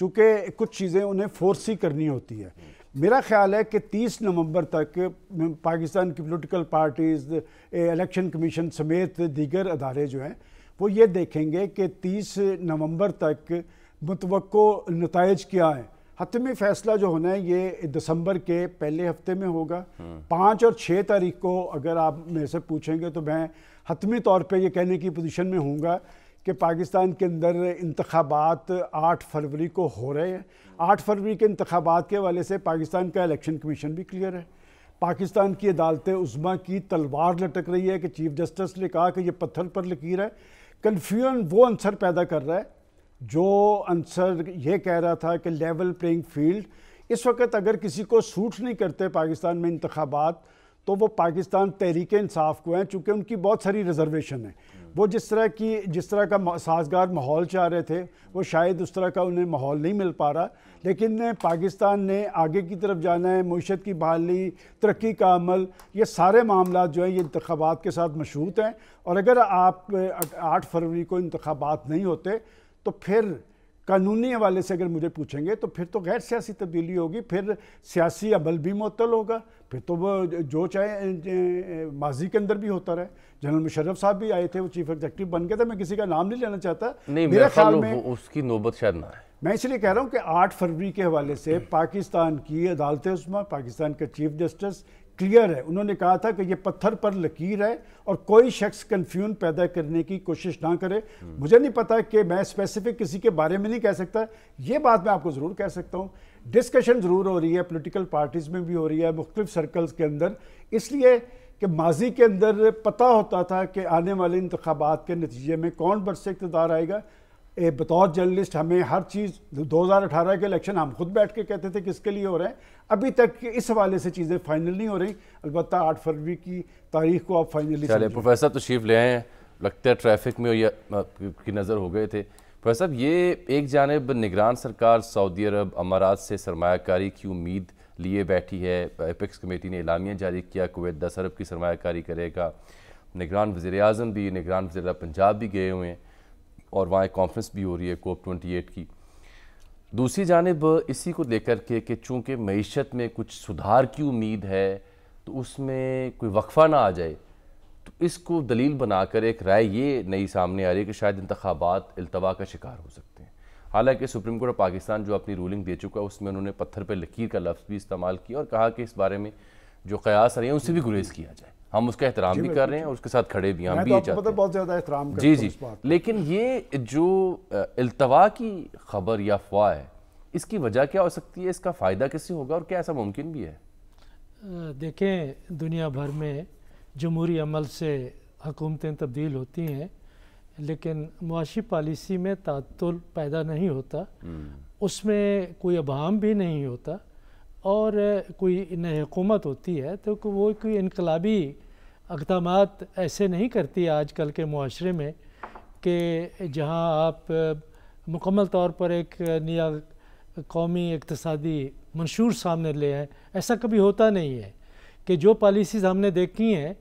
چونکہ کچھ چیزیں انہیں فورسی کرنی ہوتی ہے. میرا خیال ہے کہ 30 نومبر تک پاکستان کی پولیٹیکل پارٹیز، الیکشن کمیشن سمیت دیگر ادارے جو ہیں وہ یہ دیکھیں گے کہ 30 نومبر تک متوقع نتائج کیا ہیں. حتمی فیصلہ جو ہونا ہے یہ دسمبر کے پہلے ہفتے میں ہوگا. 5 اور 6 تاریخ کو اگر آپ میرے سے پوچھیں گے تو میں حتمی طور پہ یہ کہنے کی پوزیشن میں ہوں گا کہ پاکستان کے اندر انتخابات 8 فروری کو ہو رہے ہیں. 8 فروری کے انتخابات کے حوالے سے پاکستان کا الیکشن کمیشن بھی کلیئر ہے. پاکستان کی عدالت عظمیٰ کی تلوار لٹک رہی ہے کہ چیف جسٹس نے کہا کہ یہ پتھر پر لکیر ہے. کنفیوژن وہ عنصر پیدا کر رہا ہے جو عنصر یہ کہہ رہا تھا کہ لیول پلینگ فیلڈ. اس وقت اگر کسی کو سوٹ نہیں کرتے پاکستان میں انتخابات تو وہ پاکستان تحریک انصاف کو ہیں، چونکہ ان کی بہت ساری ریزرویشن ہیں. وہ جس طرح کا سازگار ماحول چاہ رہے تھے وہ شاید اس طرح کا انہیں ماحول نہیں مل پا رہا. لیکن پاکستان نے آگے کی طرف جانا ہے، معیشت کی بحالی، ترقی کا عمل، یہ سارے معاملات جو ہیں یہ انتخابات کے ساتھ مشروط ہیں. اور اگر آپ 8 فروری کو انتخابات نہیں ہوتے تو پھر قانونی حوالے سے اگر مجھے پوچھیں گے تو پھر تو غیر سیاسی تبدیلی ہوگی، پھر سیاسی عمل بھی معطل ہوگا. پھر تو وہ جو چاہے ماضی کے اندر بھی ہوتا رہے. جنرل مشرف صاحب بھی آئے تھے، وہ چیف ایگزیکٹو بن گئے تھے. میں کسی کا نام نہیں لینا چاہتا، میرے خیال میں اس کی نوبت شاید نہ ہے. میں اس لیے کہہ رہا ہوں کہ 8 فروری کے حوالے سے پاکستان کی عدالت عظمیٰ، پاکستان کا چیف جسٹس کلیئر ہے. انہوں نے کہا تھا کہ یہ پتھر پر لکیر ہے اور کوئی شخص کنفیوژن پیدا کرنے کی کوشش نہ کرے. مجھے نہیں پتا کہ میں اسپیسیفک کسی کے بارے میں نہیں کہہ سکتا. یہ بات میں آپ کو ضرور کہہ سکتا ہوں، ڈسکشن ضرور ہو رہی ہے، پولیٹیکل پارٹیز میں بھی ہو رہی ہے، مختلف سرکلز کے اندر، اس لیے کہ ماضی کے اندر پتہ ہوتا تھا کہ آنے والے انتخابات کے نتیجے میں کون برس اقتدار آئے گا. بطور جرنلسٹ ہمیں ہر چیز 2018 کے الیکشن ہم خود بیٹھ کے کہتے تھے کس کے لیے ہو رہے ہیں. ابھی تک اس حوالے سے چیزیں فائنل نہیں ہو رہی. البتہ 8 فروری کی تاریخ کو آپ فائنلی چلے پروفیسر تشریف لے آئے ہیں، لگتا ہے ٹریفک میں کی نظر ہو گئے تھے. پروفیسر صاحب، یہ ایک جانب نگران سرکار سعودی عرب امارات سے سرمایہ کاری کی امید لیے بیٹھی ہے. ایپیکس کمیٹی نے اعلامیہ جاری کیا کویت 10 ارب کی سرمایہ کاری کرے گا. نگران وزیر اعظم بھی، نگران وزیر پنجاب بھی گئے ہوئے ہیں اور وہاں ایک کانفرنس بھی ہو رہی ہے کوپ 28 کی. دوسری جانب اسی کو لے کر کے کہ چونکہ معیشت میں کچھ سدھار کی امید ہے تو اس میں کوئی وقفہ نہ آ جائے، تو اس کو دلیل بنا کر ایک رائے یہ نئی سامنے آ رہی ہے کہ شاید انتخابات التوا کا شکار ہو سکتے ہیں. حالانکہ سپریم کورٹ آف پاکستان جو اپنی رولنگ دے چکا ہے اس میں انہوں نے پتھر پہ لکیر کا لفظ بھی استعمال کیا اور کہا کہ اس بارے میں جو قیاس آ رہی ہیں ان سے بھی گریز کیا جائے. ہم اس کا احترام بھی کر رہے ہیں اور اس کے ساتھ کھڑے بھی ہیں، ہم بھی یہ چاہتے ہیں. بہت زیادہ احترام کرتے ہیں. جی لیکن یہ جو التوا کی خبر یا افواہ ہے اس کی وجہ کیا ہو سکتی ہے؟ اس کا فائدہ کس سے ہوگا اور کیا ایسا ممکن بھی ہے؟ دیکھیں، دنیا بھر میں جمہوری عمل سے حکومتیں تبدیل ہوتی ہیں لیکن معاشی پالیسی میں تعطل پیدا نہیں ہوتا، اس میں کوئی ابہام بھی نہیں ہوتا. اور کوئی نئی حکومت ہوتی ہے تو وہ کوئی انقلابی اقدامات ایسے نہیں کرتی آج کل کے معاشرے میں کہ جہاں آپ مکمل طور پر ایک نیا قومی اقتصادی منشور سامنے لے آئیں. ایسا کبھی ہوتا نہیں ہے کہ جو پالیسیز ہم نے دیکھی ہیں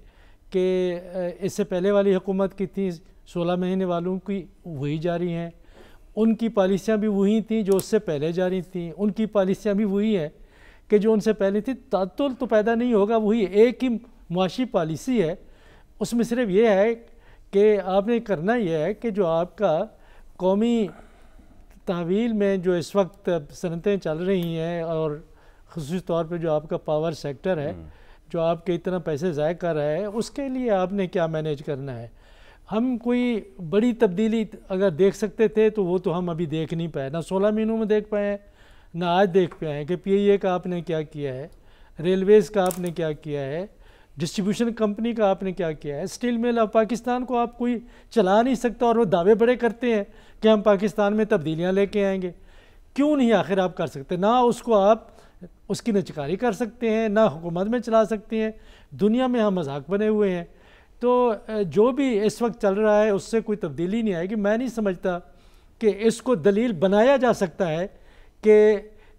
کہ اس سے پہلے والی حکومت کی تھیں 16 مہینے والوں کی وہی جاری ہیں، ان کی پالیسیاں بھی وہی تھیں جو اس سے پہلے جاری تھیں، ان کی پالیسیاں بھی وہی ہیں کہ جو ان سے پہلے تھی. تعطل تو پیدا نہیں ہوگا، وہی ایک ہی معاشی پالیسی ہے. اس میں صرف یہ ہے کہ آپ نے کرنا یہ ہے کہ جو آپ کا قومی تحویل میں جو اس وقت صنعتیں چل رہی ہیں اور خصوصی طور پہ جو آپ کا پاور سیکٹر ہے جو آپ کے اتنا پیسے ضائع کر رہا ہے، اس کے لیے آپ نے کیا مینیج کرنا ہے. ہم کوئی بڑی تبدیلی اگر دیکھ سکتے تھے تو وہ تو ہم ابھی دیکھ نہیں پائے، نہ 16 مہینوں میں دیکھ پائے ہیں نہ آج دیکھ پائے ہیں کہ پی آئی اے کا آپ نے کیا کیا ہے، ریلویز کا آپ نے کیا کیا ہے، ڈسٹریبیوشن کمپنی کا آپ نے کیا کیا ہے. اسٹیل مل آف پاکستان کو آپ کوئی چلا نہیں سکتا اور وہ دعوے بڑے کرتے ہیں کہ ہم پاکستان میں تبدیلیاں لے کے آئیں گے. کیوں نہیں آخر آپ کر سکتے؟ نہ اس کو آپ اس کی نچکاری کر سکتے ہیں، نہ حکومت میں چلا سکتے ہیں. دنیا میں ہم مذاق بنے ہوئے ہیں. تو جو بھی اس وقت چل رہا ہے اس سے کوئی تبدیلی نہیں آئے گی. میں نہیں سمجھتا کہ اس کو دلیل بنایا جا سکتا ہے کہ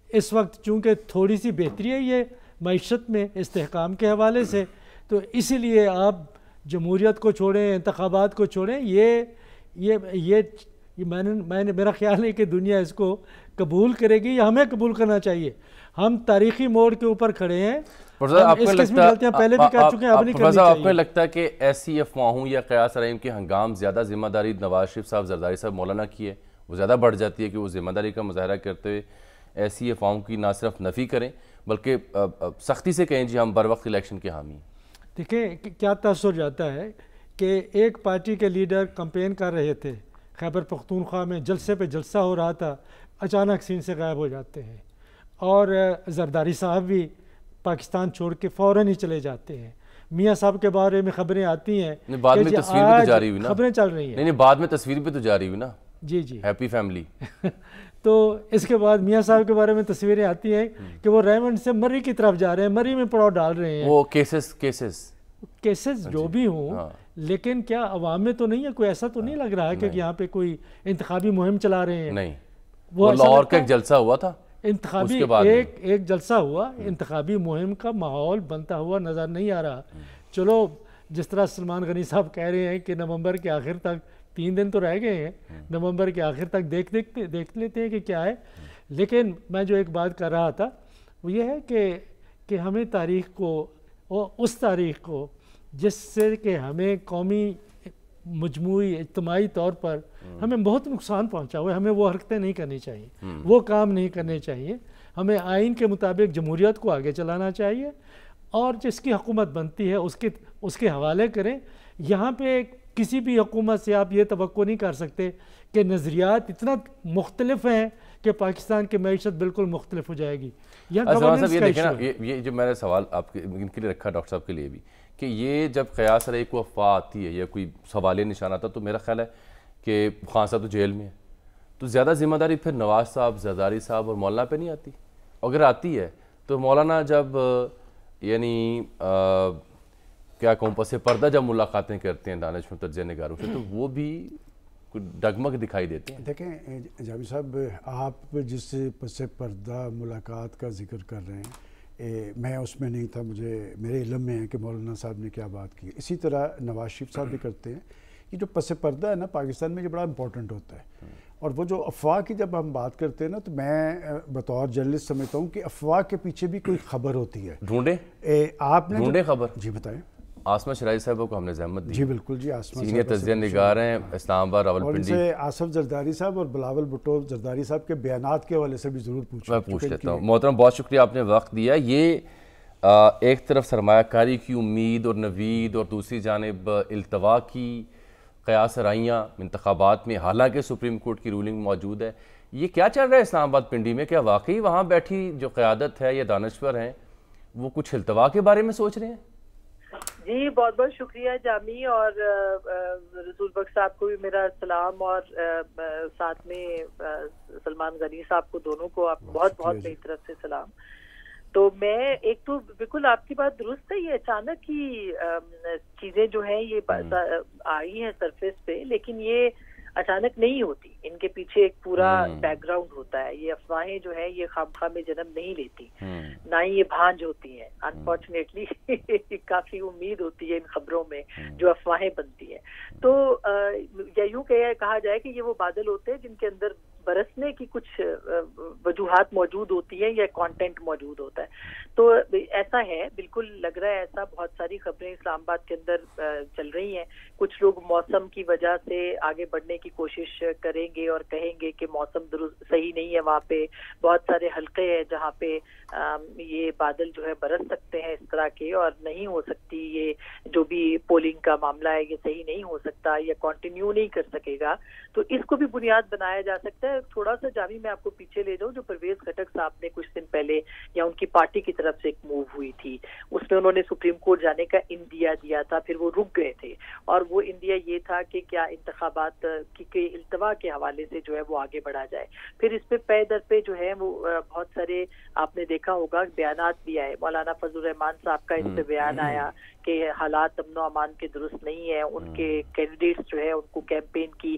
اس وقت چونکہ تھوڑی سی بہتری ہے یہ معیشت میں استحکام کے حوالے سے، تو اسی لیے آپ جمہوریت کو چھوڑیں، انتخابات کو چھوڑیں. یہ یہ میرا خیال ہے کہ دنیا اس کو قبول کرے گی یا ہمیں قبول کرنا چاہیے. ہم تاریخی موڑ کے اوپر کھڑے ہیں. آپ کو لگتا ہے کہ ایسی افواہوں یا قیاس رحیم کے ہنگام زیادہ ذمہ داری نواز شریف صاحب، زرداری صاحب، مولانا کی ہے، وہ زیادہ بڑھ جاتی ہے کہ وہ ذمہ داری کا مظاہرہ کرتے ہوئے ایسی افواہوں کی نہ صرف نفی کریں بلکہ سختی سے کہیں جی ہم بر وقت الیکشن کے حامی ہیں؟ دیکھیں کیا تاثر جاتا ہے کہ ایک پارٹی کے لیڈر کمپین کر رہے تھے، خیبر پختونخوا میں جلسے پہ جلسہ ہو رہا تھا، اچانک سین سے غائب ہو جاتے ہیں. اور زرداری صاحب بھی پاکستان چھوڑ کے فوراً ہی چلے جاتے ہیں. میاں صاحب کے بارے میں خبریں آتی ہیں، بعد میں تصویر بھی تو جاری ہوئی نا، خبریں چل رہی ہیں. نہیں بعد میں تصویر بھی تو جاری ہوئی نا. جی جی، ہیپی فیملی. تو اس کے بعد میاں صاحب کے بارے میں تصویریں آتی ہیں کہ وہ ریمنڈ سے مری کی طرف جا رہے ہیں، مری میں پڑاؤ ڈال رہے ہیں. وہ کیسز جو بھی ہوں، لیکن کیا عوام میں تو نہیں ہے؟ کوئی ایسا تو نہیں لگ رہا ہے کہ یہاں پہ کوئی انتخابی مہم چلا رہے ہیں؟ نہیں، وہ لاہور کا ایک جلسہ ہوا تھا، انتخابی ایک جلسہ ہوا، انتخابی مہم کا ماحول بنتا ہوا نظر نہیں آ رہا. چلو جس طرح سلمان غنی صاحب کہہ رہے ہیں کہ نومبر کے آخر تک 3 دن تو رہ گئے ہیں، نومبر کے آخر تک دیکھ لیتے ہیں کہ کیا ہے. لیکن میں جو ایک بات کر رہا تھا وہ یہ ہے کہ ہمیں تاریخ کو، اس تاریخ کو جس سے کہ ہمیں قومی، مجموعی، اجتماعی طور پر ہمیں بہت نقصان پہنچا ہوا ہے، ہمیں وہ حرکتیں نہیں کرنی چاہیے، وہ کام نہیں کرنے چاہیے. ہمیں آئین کے مطابق جمہوریت کو آگے چلانا چاہیے اور جس کی حکومت بنتی ہے اس کے حوالے کریں. یہاں پہ کسی بھی حکومت سے آپ یہ توقع نہیں کر سکتے کہ نظریات اتنا مختلف ہیں کہ پاکستان کی معیشت بالکل مختلف ہو جائے گی. صاحب یہ دیکھیں نا، یہ جو میں نے سوال آپ ان کے لیے رکھا ڈاکٹر صاحب کے لیے بھی، کہ یہ جب قیاس رہی کو افواہ آتی ہے یا کوئی سوالیہ نشان آتا تو میرا خیال ہے کہ خان صاحب تو جیل میں ہے، تو زیادہ ذمہ داری پھر نواز صاحب، زرداری صاحب اور مولانا پہ نہیں آتی؟ اگر آتی ہے تو مولانا جب یعنی کیا کہوں پس پردہ جب ملاقاتیں کرتے ہیں دانش مترجع نگاروں سے، تو وہ بھی ڈگمگ دکھائی دیتے ہیں. دیکھیں جاوید صاحب، آپ جس پس پردہ ملاقات کا ذکر کر رہے ہیں، میں اس میں نہیں تھا، میرے علم میں ہے کہ مولانا صاحب نے کیا بات کی. اسی طرح نواز شریف صاحب بھی کرتے ہیں. یہ جو پس پردہ ہے نا پاکستان میں، یہ بڑا امپورٹنٹ ہوتا ہے. اور وہ جو افواہ کی جب ہم بات کرتے ہیں نا، تو میں بطور جرنلسٹ سمجھتا ہوں کہ افواہ کے پیچھے بھی کوئی خبر ہوتی ہے. ڈھونڈے خبر. جی بتائیں. عاصمہ شرائع صاحبوں کو ہم نے زحمت دی. جی بالکل جی، عاصمہ سینئر تجزیہ نگار ہیں اسلام آباد، راولپنڈی. اور ان سے آصف زرداری صاحب اور بلاول بھٹو زرداری صاحب کے بیانات کے حوالے سے بھی ضرور میں پوچھ لیتا ہوں. محترم بہت شکریہ، آپ نے وقت دیا. یہ ایک طرف سرمایہ کاری کی امید اور نوید اور دوسری جانب التوا کی قیاس رائیاں انتخابات میں، حالانکہ سپریم کورٹ کی رولنگ موجود ہے. یہ کیا چل رہا ہے اسلام آباد پنڈی میں؟ کیا واقعی وہاں بیٹھی جو قیادت ہے یا دانشور ہیں وہ کچھ التوا کے بارے میں سوچ رہے ہیں؟ جی بہت بہت شکریہ جامی، اور رسول بخش صاحب کو بھی میرا سلام، اور ساتھ میں سلمان غنی صاحب کو، دونوں کو آپ بہت بہت میری طرف سے سلام. تو میں ایک تو بالکل آپ کی بات درست ہے، یہ اچانک ہی چیزیں جو ہیں یہ آئی ہیں سرفیس پہ، لیکن یہ اچانک نہیں ہوتی، ان کے پیچھے ایک پورا بیک گراؤنڈ ہوتا ہے. یہ افواہیں جو ہیں یہ خامخواہ میں جنم نہیں لیتی، نہ ہی یہ بھانج ہوتی ہیں. انفارچونیٹلی کافی امید ہوتی ہے ان خبروں میں جو افواہیں بنتی ہیں. تو یا یوں کہا جائے کہ یہ وہ بادل ہوتے ہیں جن کے اندر برسنے کی کچھ وجوہات موجود ہوتی ہیں یا کانٹینٹ موجود ہوتا ہے. تو ایسا ہے، بالکل لگ رہا ہے ایسا. بہت ساری خبریں اسلام آباد کے اندر چل رہی ہیں. کچھ لوگ موسم کی وجہ سے آگے بڑھنے کی کوشش کریں گے اور کہیں گے کہ موسم درست صحیح نہیں ہے وہاں پہ. بہت سارے حلقے ہیں جہاں پہ یہ بادل جو ہے برس سکتے ہیں اس طرح کے، اور نہیں ہو سکتی یہ جو بھی پولنگ کا معاملہ ہے یہ صحیح نہیں ہو سکتا یا کنٹینیو نہیں کر سکے گا. تو اس کو بھی بنیاد بنایا جا سکتا ہے. تھوڑا سا جامی میں آپ کو پیچھے لے جاؤں، جو پرویز خٹک صاحب نے کچھ دن پہلے یا ان کی پارٹی کی طرف سے ایک موو ہوئی تھی، اس میں انہوں نے سپریم کورٹ جانے کا اندیا دیا تھا، پھر وہ رک گئے تھے. اور وہ اندیا یہ تھا کہ کیا انتخابات کی التوا کے حوالے سے جو ہے وہ آگے بڑھا جائے. پھر اس پہ پے در پہ جو ہے وہ بہت سارے آپ نے دیکھا ہوگا بیانات بھی آئے. مولانا فضل الرحمان صاحب کا اس پہ بیان آیا کہ حالات امن و امان کے درست نہیں ہے، ان کے کینڈیڈیٹس جو ہے ان کو کیمپین کی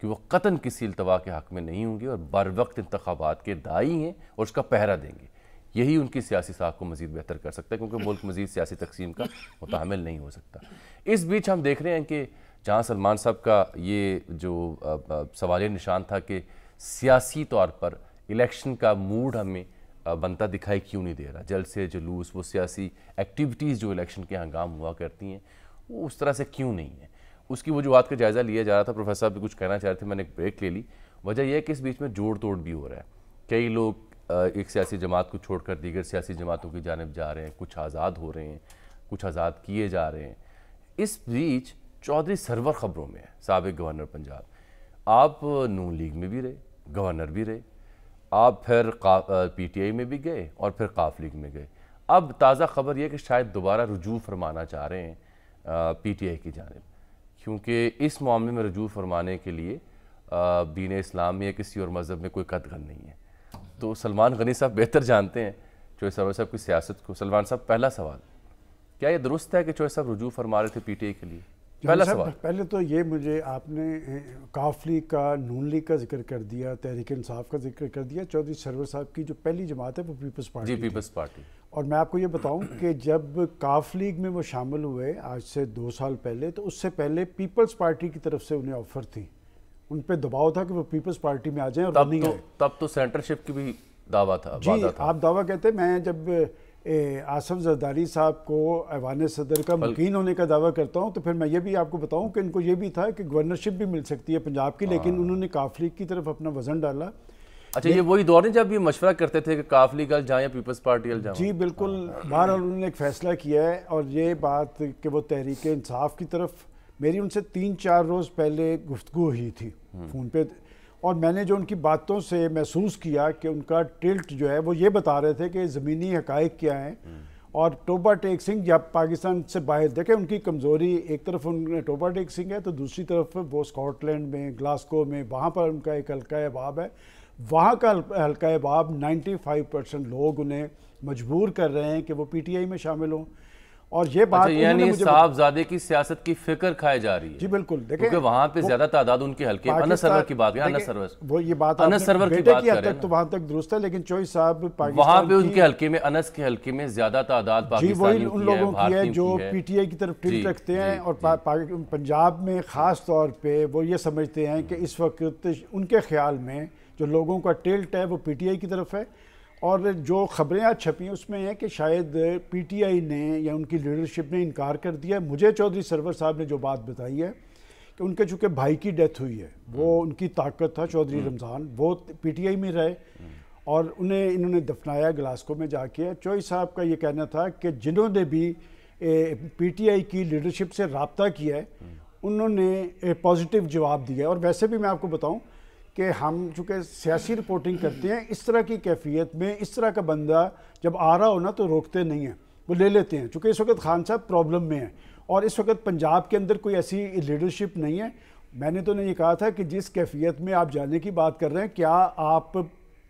کہ وہ قطعاً کسی التوا کے حق میں نہیں ہوں گے اور بر وقت انتخابات کے داعی ہیں اور اس کا پہرا دیں گے. یہی ان کی سیاسی ساکھ کو مزید بہتر کر سکتا ہے کیونکہ ملک مزید سیاسی تقسیم کا متحمل نہیں ہو سکتا. اس بیچ ہم دیکھ رہے ہیں کہ جہاں سلمان صاحب کا یہ جو سوالیہ نشان تھا کہ سیاسی طور پر الیکشن کا موڈ ہمیں بنتا دکھائی کیوں نہیں دے رہا, جلسے جلوس وہ سیاسی ایکٹیویٹیز جو الیکشن کے ہنگام ہوا کرتی ہیں وہ اس طرح سے کیوں نہیں ہیں, اس کی وجوہات کا جائزہ لیا جا رہا تھا. پروفیسر صاحب بھی کچھ کہنا چاہ رہے تھے, میں نے ایک بریک لے لی. وجہ یہ ہے کہ اس بیچ میں جوڑ توڑ بھی ہو رہا ہے. کئی لوگ ایک سیاسی جماعت کو چھوڑ کر دیگر سیاسی جماعتوں کی جانب جا رہے ہیں, کچھ آزاد ہو رہے ہیں, کچھ آزاد کیے جا رہے ہیں. اس بیچ چودھری سرور خبروں میں ہے, سابق گورنر پنجاب. آپ نون لیگ میں بھی رہے, گورنر بھی رہے, آپ پھر پی ٹی آئی میں بھی گئے اور پھر قاف لیگ میں گئے. اب تازہ خبر یہ کہ شاید دوبارہ رجوع فرمانا چاہ رہے ہیں پی ٹی آئی کی جانب, کیونکہ اس معاملے میں رجوع فرمانے کے لیے دین اسلام میں یا کسی اور مذہب میں کوئی قطغن نہیں ہے. تو سلمان غنی صاحب بہتر جانتے ہیں چوہے سرور صاحب کی سیاست کو. سلمان صاحب, پہلا سوال, کیا یہ درست ہے کہ چوہے صاحب رجوع فرما رہے تھے پی ٹی آئی کے لیے؟ پہلا سوال. پہلے تو یہ مجھے آپ نے قاف لیگ کا, نون لیگ کا ذکر کر دیا, تحریک انصاف کا ذکر کر دیا. چودھری سرور صاحب کی جو پہلی جماعت ہے وہ پیپلز پارٹی. جی, پیپلز پارٹی. اور میں آپ کو یہ بتاؤں کہ جب قاف لیگ میں وہ شامل ہوئے آج سے 2 سال پہلے, تو اس سے پہلے پیپلز پارٹی کی طرف سے انہیں آفر تھی, ان پہ دباؤ تھا کہ وہ پیپلز پارٹی میں آ جائیں, اور نہیں آئے. تب تو سینٹرشپ کی بھی دعویٰ تھا. جی, آپ دعویٰ کہتے ہیں. میں جب آصف زرداری صاحب کو ایوان صدر کا مکین ہونے کا دعویٰ کرتا ہوں تو پھر میں یہ بھی آپ کو بتاؤں کہ ان کو یہ بھی تھا کہ گورنرشپ بھی مل سکتی ہے پنجاب کی, لیکن انہوں نے قاف لیگ کی طرف اپنا وزن ڈالا. اچھا, یہ وہی دور نہیں جب یہ مشورہ کرتے تھے کہ قاف لیگ ال جائیں یا پیپلز پارٹی ال جائیں؟ جی بالکل. بہرحال انہوں نے ایک فیصلہ کیا ہے, اور یہ بات کہ وہ تحریک انصاف کی طرف, میری ان سے 3-4 روز پہلے گفتگو ہوئی تھی فون پہ, اور میں نے جو ان کی باتوں سے محسوس کیا کہ ان کا ٹلٹ جو ہے وہ یہ بتا رہے تھے کہ زمینی حقائق کیا ہیں, اور ٹوبا ٹیک سنگھ جب پاکستان سے باہر, دیکھیں ان کی کمزوری, ایک طرف ان ٹوبا ٹیک سنگھ ہے تو دوسری طرف وہ اسکاٹ لینڈ میں, گلاسکو میں, وہاں پر ان کا ایک حلقہ احباب ہے. وہاں کا حلقہ احباب 95% لوگ انہیں مجبور کر رہے ہیں کہ وہ پی ٹی آئی میں شامل ہوں. اور یہ بات یعنی صاحبزادے کی سیاست کی فکر کھائے جا رہی ہے. جی بالکل. دیکھیں کیونکہ وہاں پہ زیادہ تعداد ان کے حلقے, انس سرور کی بات ہے, انس سرور, وہ یہ بات انس سرور کی بات کر رہے ہیں تو وہاں تک درست ہے, لیکن چوہی صاحب وہاں پہ ان کے حلقے میں, انس کے حلقے میں زیادہ تعداد پاکستانیوں ان لوگوں کی ہے جو پی ٹی آئی کی طرف ٹلٹ رکھتے ہیں, اور پنجاب میں خاص طور پہ وہ یہ سمجھتے ہیں کہ اس وقت ان کے خیال میں جو لوگوں کا ٹلٹ ہے وہ پی ٹی آئی کی طرف ہے. اور جو خبریں آج چھپی ہیں اس میں ہیں کہ شاید پی ٹی آئی نے یا ان کی لیڈرشپ نے انکار کر دیا. مجھے چودھری سرور صاحب نے جو بات بتائی ہے کہ ان کے چونکہ بھائی کی ڈیتھ ہوئی ہے, وہ ان کی طاقت تھا چودھری رمضان, وہ پی ٹی آئی میں رہے اور انہوں نے دفنایا گلاسکو میں جا کے. چوہی صاحب کا یہ کہنا تھا کہ جنہوں نے بھی پی ٹی آئی کی لیڈرشپ سے رابطہ کیا ہے انہوں نے پازیٹیو جواب دیا ہے. اور ویسے بھی میں آپ کو بتاؤں کہ ہم چونکہ سیاسی رپورٹنگ کرتے ہیں, اس طرح کی کیفیت میں اس طرح کا بندہ جب آ رہا ہو نا تو روکتے نہیں ہیں, وہ لے لیتے ہیں. چونکہ اس وقت خان صاحب پرابلم میں ہیں اور اس وقت پنجاب کے اندر کوئی ایسی لیڈرشپ نہیں ہے. میں نے تو نہیں یہ کہا تھا کہ جس کیفیت میں آپ جانے کی بات کر رہے ہیں, کیا آپ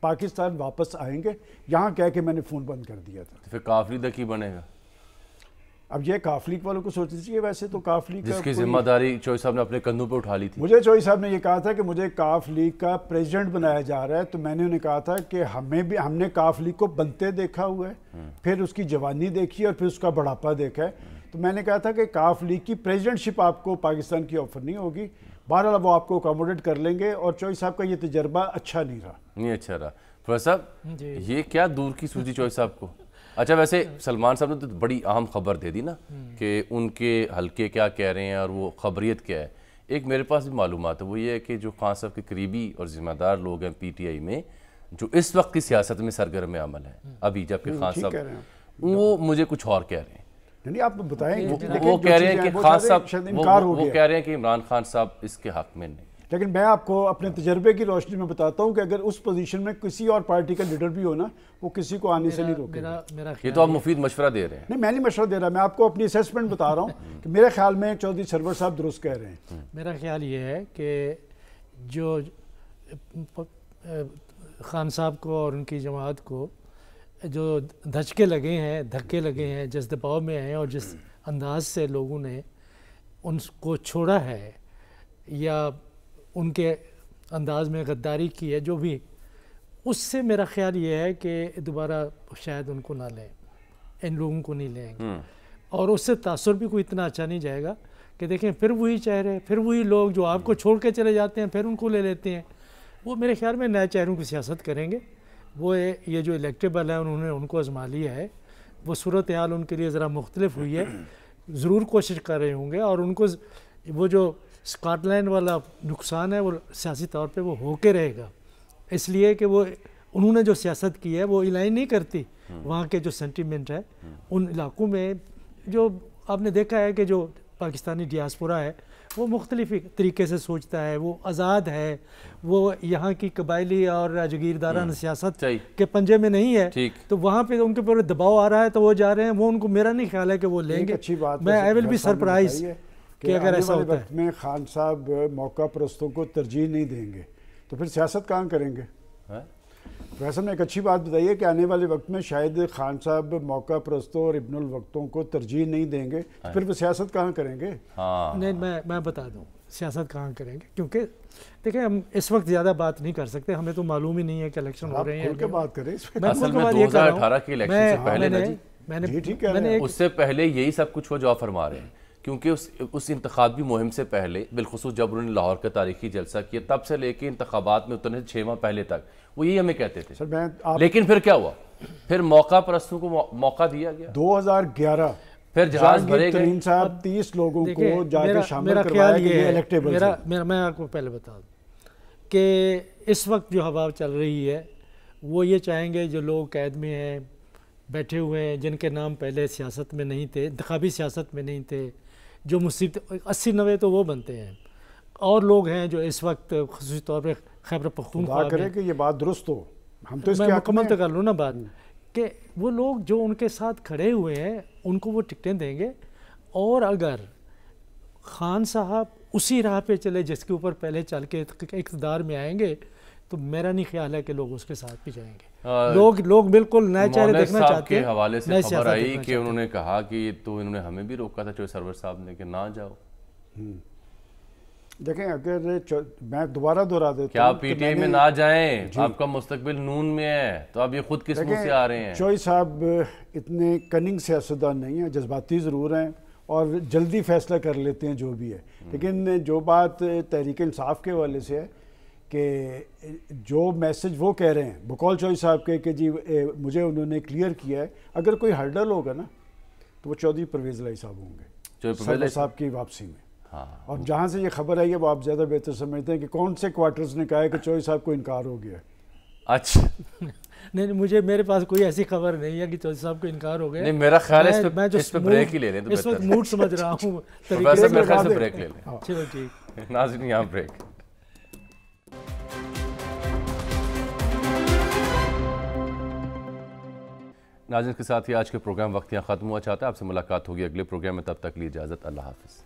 پاکستان واپس آئیں گے؟ یہاں کہہ کے میں نے فون بند کر دیا تھا. پھر قاف لیگ کی بنے گا؟ اب یہ قاف لیگ والوں کو سوچنا چاہیے. ویسے تو قاف لیگ جس کی ذمہ داری چوہی صاحب نے اپنے کندھوں پہ اٹھا لی تھی. مجھے چوہی صاحب نے یہ کہا تھا کہ مجھے قاف لیگ کا پریزیڈنٹ بنایا جا رہا ہے, تو میں نے انہیں کہا تھا کہ ہم نے قاف لیگ کو بنتے دیکھا ہوا ہے, پھر اس کی جوانی دیکھی اور پھر اس کا بڑھاپا دیکھا ہے. تو میں نے کہا تھا کہ قاف لیگ کی پریزیڈنٹ شپ آپ کو پاکستان کی آفر نہیں ہوگی. بہرحال وہ آپ کو اکاموڈیٹ کر لیں گے, اور چوہی صاحب کا یہ تجربہ اچھا نہیں رہا. نہیں اچھا رہا. پروفیسر صاحب یہ کیا دور کی سوچی چوہی صاحب کو؟ اچھا ویسے سلمان صاحب نے تو بڑی اہم خبر دے دی نا کہ ان کے حلقے کیا کہہ رہے ہیں اور وہ خبریت کیا ہے. ایک میرے پاس بھی معلومات ہے, وہ یہ ہے کہ جو خان صاحب کے قریبی اور ذمہ دار لوگ ہیں پی ٹی آئی میں, جو اس وقت کی سیاست میں سرگرم عمل ہیں ابھی, جبکہ خان صاحب وہ مجھے کچھ اور کہہ رہے ہیں. نہیں آپ بتائیں, وہ کہہ رہے ہیں کہ خان صاحب, وہ کہہ رہے ہیں کہ عمران خان صاحب اس کے حق میں نہیں. لیکن میں آپ کو اپنے تجربے کی روشنی میں بتاتا ہوں کہ اگر اس پوزیشن میں کسی اور پارٹی کا لیڈر بھی ہو نا, وہ کسی کو آنے سے نہیں روکے گا. یہ تو آپ مفید مشورہ دے رہے ہیں. نہیں میں نہیں مشورہ دے رہا, میں آپ کو اپنی اسیسمنٹ بتا رہا ہوں کہ میرے خیال میں چودھری سرور صاحب درست کہہ رہے ہیں. میرا خیال یہ ہے کہ جو خان صاحب کو اور ان کی جماعت کو جو دھچکے لگے ہیں, دھکے لگے ہیں, جس دباؤ میں ہیں اور جس انداز سے لوگوں نے ان کو چھوڑا ہے یا ان کے انداز میں غداری کی ہے جو بھی، اس سے میرا خیال یہ ہے کہ دوبارہ شاید ان کو نہ لیں، ان لوگوں کو نہیں لیں گے، اور اس سے تاثر بھی کوئی اتنا اچھا نہیں جائے گا کہ دیکھیں پھر وہی چہرے، پھر وہی لوگ جو آپ کو چھوڑ کے چلے جاتے ہیں پھر ان کو لے لیتے ہیں. وہ میرے خیال میں نئے چہروں کی سیاست کریں گے. وہ یہ جو الیکٹیبل ہے انہوں نے ان کو آزما لیا ہے، وہ صورتحال ان کے لیے ذرا مختلف ہوئی ہے، ضرور کوشش کر رہے ہوں گے، اور ان کو وہ جو اسکاٹ لینڈ والا نقصان ہے وہ سیاسی طور پہ وہ ہو کے رہے گا، اس لیے کہ وہ انہوں نے جو سیاست کی ہے وہ الائن نہیں کرتی وہاں کے جو سینٹیمنٹ ہے ان علاقوں میں. جو آپ نے دیکھا ہے کہ جو پاکستانی ڈیاسپورا ہے وہ مختلف طریقے سے سوچتا ہے، وہ آزاد ہے، وہ یہاں کی قبائلی اور جگیردارانہ سیاست کے پنجے میں نہیں ہے، تو وہاں پہ ان کے اوپر دباؤ آ رہا ہے تو وہ جا رہے ہیں. وہ ان کو میرا نہیں خیال ہے کہ وہ لیں گے. میں آئی ول بی سرپرائز کہ اگر ایسا ہوتا ہے. میں خان صاحب موقع پرستوں کو ترجیح نہیں دیں گے تو پھر سیاست کہاں کریں گے؟ ویسے میں ایک اچھی بات بتائیے کہ آنے والے وقت میں شاید خان صاحب موقع پرستوں اور ابن الوقتوں کو ترجیح نہیں دیں گے، پھر وہ سیاست کہاں کریں گے؟ نہیں میں بتا دوں سیاست کہاں کریں گے، کیونکہ دیکھیں ہم اس وقت زیادہ بات نہیں کر سکتے، ہمیں تو معلوم ہی نہیں ہے کہ الیکشن ہو رہے ہیں. کھل کے بات کریں. اصل میں 2018 کے الیکشن سے پہلے نا جی اس سے پہلے یہی سب کچھ ہو جو آپ فرما رہے ہیں، کیونکہ اس انتخابی مہم سے پہلے بالخصوص جب انہوں نے لاہور کا تاریخی جلسہ کیا تب سے لے کے انتخابات میں اترنے سے 6 ماہ پہلے تک وہ یہی ہمیں کہتے تھے. لیکن پھر کیا ہوا؟ پھر موقع پرستوں کو موقع دیا گیا. 2011 پھر جہاز بھرے گئے. ترین صاحب 30 لوگوں کو جا کے شامل کروایا کہ یہ الیکٹیبل ہے. میں آپ کو پہلے بتا دوں کہ اس وقت جو ہوا چل رہی ہے وہ یہ چاہیں گے جو لوگ قید میں ہیں، بیٹھے ہوئے ہیں، جن کے نام پہلے سیاست میں نہیں تھے، انتخابی سیاست میں نہیں تھے، جو مصیبت 80-90 تو وہ بنتے ہیں، اور لوگ ہیں جو اس وقت خصوصی طور پہ خیبر پختونخوا کرے کہ یہ بات درست ہو. ہم تو اس میں مکمل تو کر لوں نا بات کہ وہ لوگ جو ان کے ساتھ کھڑے ہوئے ہیں ان کو وہ ٹکٹیں دیں گے، اور اگر خان صاحب اسی راہ پہ چلے جس کے اوپر پہلے چل کے اقتدار میں آئیں گے تو میرا نہیں خیال ہے کہ لوگ اس کے ساتھ بھی جائیں گے. لوگ بالکل نئے چہرے دیکھنا چاہتے ہیں. کے حوالے سے خبر آئی کہ انہوں نے کہا کہ تو انہوں نے ہمیں بھی روکا تھا چوہے سرور صاحب نے کہ نہ جاؤ. دیکھیں اگر میں دوبارہ دہرا دیتا ہوں کیا پی ٹی آئی میں نہ جائیں، آپ کا مستقبل نون میں ہے، تو آپ یہ خود کس منہ سے آ رہے ہیں؟ چوہے صاحب اتنے کننگ سیاستدان نہیں ہیں، جذباتی ضرور ہیں اور جلدی فیصلہ کر لیتے ہیں جو بھی ہے. لیکن جو بات تحریک انصاف کے حوالے سے ہے کہ جو میسج وہ کہہ رہے ہیں بقول چوہے صاحب کے کہ جی مجھے انہوں نے کلیئر کیا ہے، اگر کوئی ہرڈل ہوگا نا تو وہ چودھری پرویز الہی صاحب ہوں گے سرور صاحب کی واپسی میں. اور جہاں سے یہ خبر آئی ہے وہ آپ زیادہ بہتر سمجھتے ہیں کہ کون سے کوارٹرز نے کہا ہے کہ چوہے صاحب کو انکار ہو گیا. اچھا نہیں میرے پاس کوئی ایسی خبر نہیں ہے کہ چوہے صاحب کو انکار ہو گیا. نہیں میرا خیال ہے اس پہ بریک ہی لے لیں تو اس وقت موڈ سمجھ رہا ہوں. پروفیسر میرے خیال سے بریک لے لیں. چلو ٹھیک. ناظرین یہاں بریک. ناظرین کے ساتھ ہی آج کے پروگرام وقت یہاں ختم ہوا. چاہتا ہے آپ سے ملاقات ہوگی اگلے پروگرام میں، تب تک لی اجازت. اللہ حافظ.